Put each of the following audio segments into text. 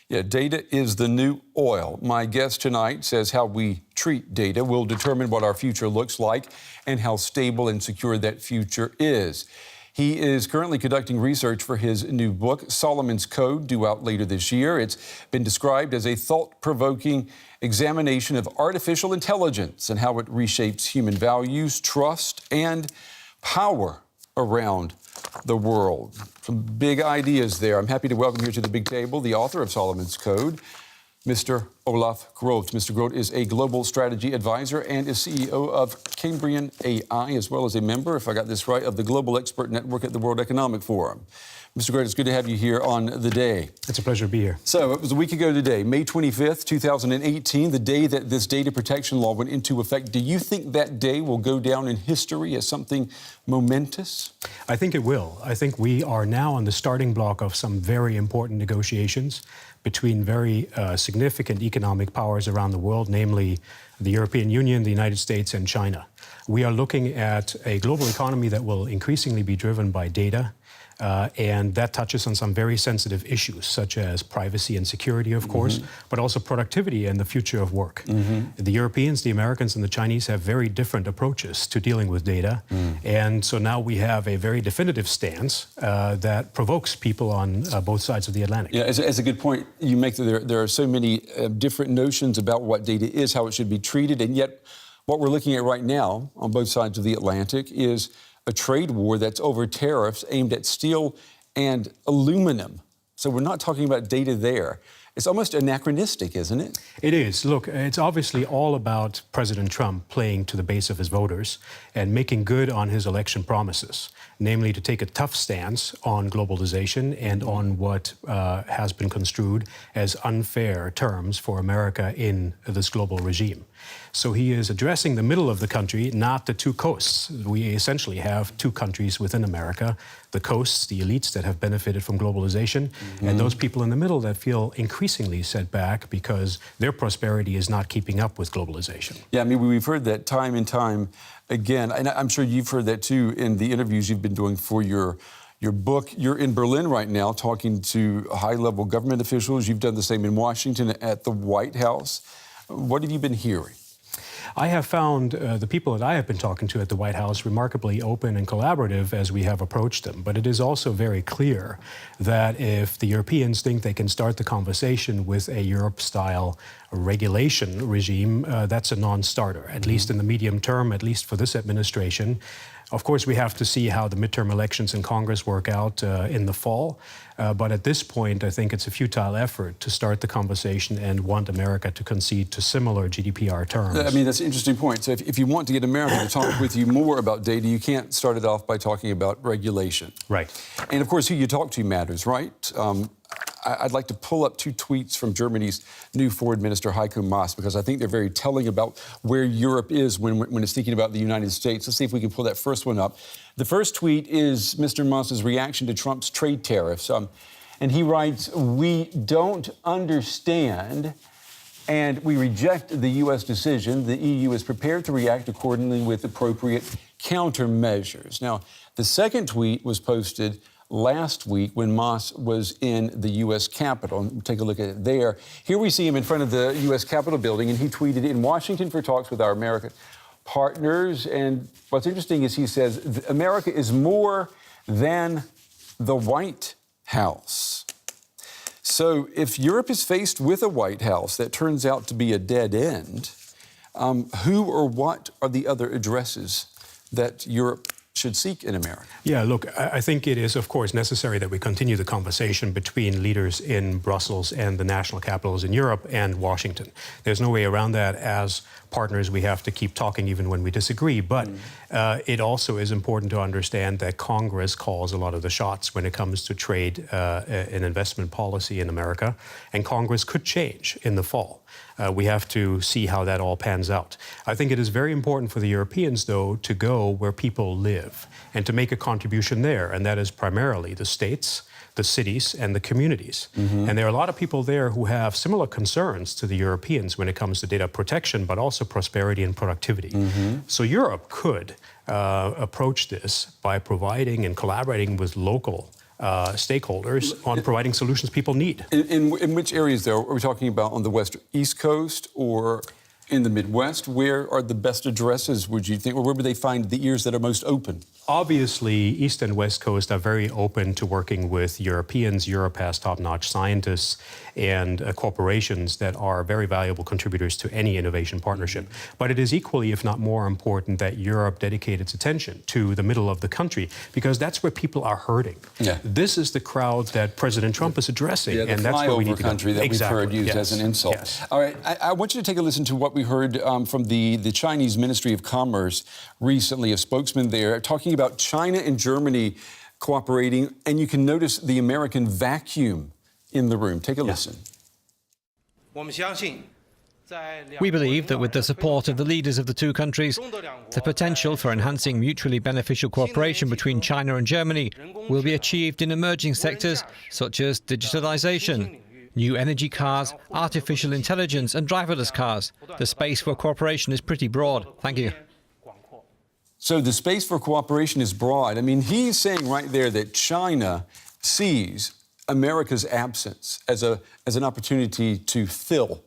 Yeah, data is the new oil. My guest tonight says how we treat data will determine what our future looks like and how stable and secure that future is. He is currently conducting research for his new book, Solomon's Code, due out later this year. It's been described as a thought-provoking examination of artificial intelligence and how it reshapes human values, trust, and power around the world. Some big ideas there. I'm happy to welcome here to the big table the author of Solomon's Code, Mr. Olaf Groth. Mr. Groth is a global strategy advisor and is CEO of Cambrian.ai, as well as a member, if I got this right, of the Global Expert Network at the World Economic Forum. Mr. Groth, it's good to have you here on the day. It's a pleasure to be here. So it was a week ago today, May 25th, 2018, the day that this data protection law went into effect. Do you think that day will go down in history as something momentous? I think it will. I think we are now on the starting block of some very important negotiations between very significant economic powers around the world, namely the European Union, the United States, and China. We are looking at a global economy that will increasingly be driven by data. And that touches on some very sensitive issues, such as privacy and security, of course, but also productivity and the future of work. The Europeans, the Americans, and the Chinese have very different approaches to dealing with data. And so now we have a very definitive stance that provokes people on both sides of the Atlantic. Yeah, as a good point you make, there are so many different notions about what data is, how it should be treated, and yet what we're looking at right now on both sides of the Atlantic is a trade war that's over tariffs aimed at steel and aluminum. So we're not talking about data there. It's almost anachronistic, isn't it? It is. Look, it's obviously all about President Trump playing to the base of his voters and making good on his election promises, namely to take a tough stance on globalization and on what has been construed as unfair terms for America in this global regime. So he is addressing the middle of the country, not the two coasts. We essentially have two countries within America, the coasts, the elites that have benefited from globalization, and those people in the middle that feel increasingly set back because their prosperity is not keeping up with globalization. Yeah, I mean, we've heard that time and time again, and I'm sure you've heard that too in the interviews you've been doing for your book. You're in Berlin right now talking to high-level government officials. You've done the same in Washington at the White House. What have you been hearing? I have found the people that I have been talking to at the White House remarkably open and collaborative as we have approached them. But it is also very clear that if the Europeans think they can start the conversation with a Europe-style regulation regime, that's a non-starter, at least in the medium term, at least for this administration. Of course, we have to see how the midterm elections in Congress work out in the fall. But at this point, I think it's a futile effort to start the conversation and want America to concede to similar GDPR terms. I mean, that's an interesting point. So if you want to get America to talk with you more about data, you can't start it off by talking about regulation. Right. And of course, who you talk to matters, right? I'd like to pull up two tweets from Germany's new Foreign Minister, Heiko Maas, because I think they're very telling about where Europe is when it's thinking about the United States. Let's see if we can pull that first one up. The first tweet is Mr. Maas's reaction to Trump's trade tariffs. And he writes, "We don't understand and we reject the U.S. decision. The EU is prepared to react accordingly with appropriate countermeasures." Now, the second tweet was posted last week when Maas was in the U.S. Capitol. And take a look at it there. Here we see him in front of the U.S. Capitol building, and he tweeted, "In Washington for talks with our American partners." And what's interesting is he says, America is more than the White House. So if Europe is faced with a White House that turns out to be a dead end, who or what are the other addresses that Europe should seek in America? Yeah, look, I think it is, of course, necessary that we continue the conversation between leaders in Brussels and the national capitals in Europe and Washington. There's no way around that. As partners, we have to keep talking even when we disagree. But it also is important to understand that Congress calls a lot of the shots when it comes to trade and investment policy in America. And Congress could change in the fall. We have to see how that all pans out. I think it is very important for the Europeans, though, to go where people live and to make a contribution there. And that is primarily the states, the cities, and the communities. And there are a lot of people there who have similar concerns to the Europeans when it comes to data protection, but also prosperity and productivity. So Europe could approach this by providing and collaborating with local stakeholders on providing solutions people need. In which areas, though? Are we talking about on the East Coast or in the Midwest? Where are the best addresses, would you think, or where would they find the ears that are most open? Obviously, East and West Coast are very open to working with Europeans. Europe has top-notch scientists and corporations that are very valuable contributors to any innovation partnership. But it is equally, if not more important, that Europe dedicate its attention to the middle of the country, because that's where people are hurting. Yeah. This is the crowd that President Trump is addressing, and that's where we need to go. country that exactly. we've heard used as an insult. Yes. All right, I want you to take a listen to what we heard from the Chinese Ministry of Commerce recently, a spokesman there, talking about China and Germany cooperating, and you can notice the American vacuum in the room. Take a listen. We believe that with the support of the leaders of the two countries, the potential for enhancing mutually beneficial cooperation between China and Germany will be achieved in emerging sectors such as digitalization, new energy cars, artificial intelligence and driverless cars. The space for cooperation is pretty broad. Thank you. So the space for cooperation is broad. I mean, he's saying right there that China sees America's absence as an opportunity to fill.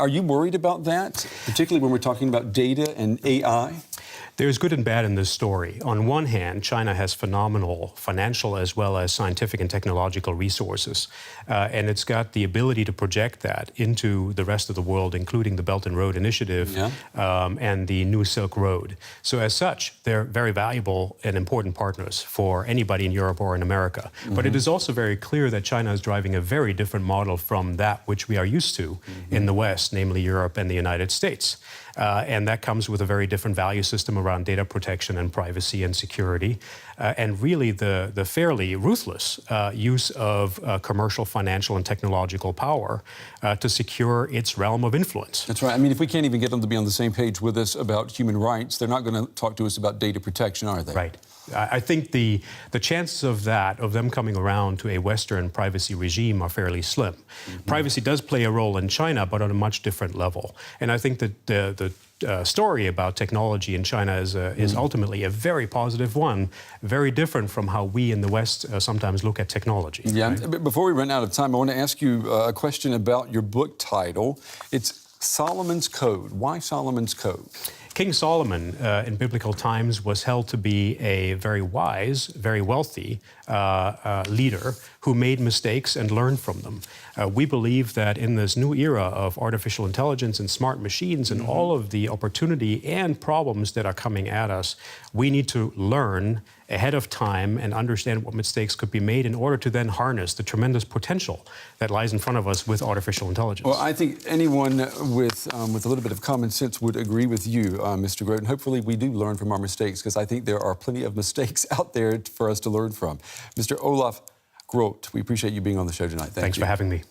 Are you worried about that, particularly when we're talking about data and AI? There's good and bad in this story. On one hand, China has phenomenal financial as well as scientific and technological resources, and it's got the ability to project that into the rest of the world, including the Belt and Road Initiative and the New Silk Road. So as such, they're very valuable and important partners for anybody in Europe or in America. But it is also very clear that China is driving a very different model from that which we are used to in the West, namely Europe and the United States. And that comes with a very different value system around data protection and privacy and security, and really the fairly ruthless use of commercial, financial, and technological power to secure its realm of influence. That's right. I mean, if we can't even get them to be on the same page with us about human rights, they're not going to talk to us about data protection, are they? Right. I think the chances of them coming around to a Western privacy regime are fairly slim. Privacy does play a role in China, but on a much different level. And I think that the story about technology in China is ultimately a very positive one, very different from how we in the West sometimes look at technology. Yeah. Right? Before we run out of time, I want to ask you a question about your book title. It's Solomon's Code. Why Solomon's Code? King Solomon in biblical times was held to be a very wise, very wealthy leader who made mistakes and learned from them. We believe that in this new era of artificial intelligence and smart machines and all of the opportunity and problems that are coming at us, we need to learn ahead of time and understand what mistakes could be made in order to then harness the tremendous potential that lies in front of us with artificial intelligence. Well, I think anyone with a little bit of common sense would agree with you, Mr. Groth, and hopefully we do learn from our mistakes, because I think there are plenty of mistakes out there for us to learn from. Mr. Olaf Groth, we appreciate you being on the show tonight. Thanks for having me.